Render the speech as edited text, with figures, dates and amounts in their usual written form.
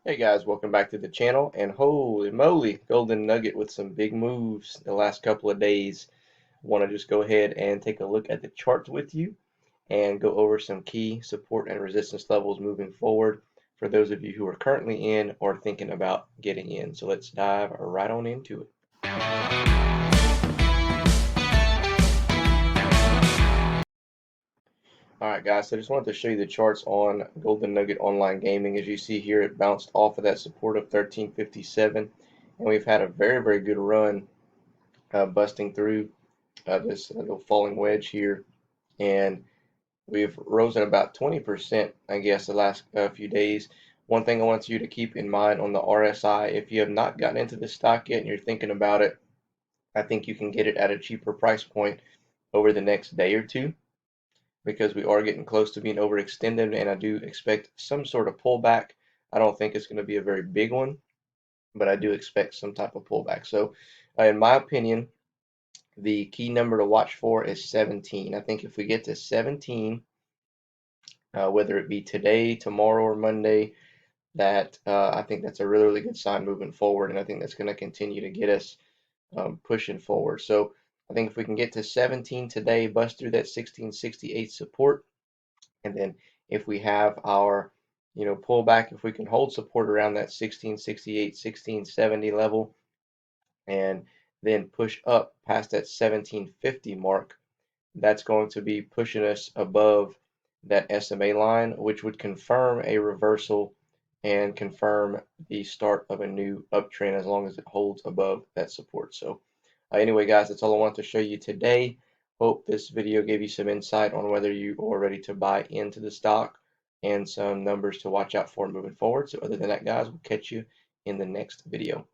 Hey guys, welcome back to the channel. And holy moly, Golden Nugget with some big moves the last couple of days. Want to just go ahead and take a look at the charts with you and go over some key support and resistance levels moving forward for those of you who are currently in or thinking about getting in. So let's dive right on into it. All right, guys, so I just wanted to show you the charts on Golden Nugget Online Gaming. As you see here, it bounced off of that support of 1357, and we've had a very good run busting through this little falling wedge here, and we've risen about 20%, I guess, the last few days. One thing I want you to keep in mind on the RSI, if you have not gotten into this stock yet and you're thinking about it, I think you can get it at a cheaper price point over the next day or two because we are getting close to being overextended, and I do expect some sort of pullback. I don't think it's going to be a very big one, but I do expect some type of pullback. So, in my opinion, the key number to watch for is 17. I think if we get to 17, whether it be today, tomorrow, or Monday, that I think that's a really good sign moving forward, and I think that's going to continue to get us pushing forward. So I think if we can get to 17 today, bust through that 1668 support, and then if we have our pullback, if we can hold support around that 1668, 1670 level, and then push up past that 1750 mark, that's going to be pushing us above that SMA line, which would confirm a reversal and confirm the start of a new uptrend as long as it holds above that support. So anyway, guys, that's all I wanted to show you today. Hope this video gave you some insight on whether you are ready to buy into the stock and some numbers to watch out for moving forward. So other than that, guys, we'll catch you in the next video.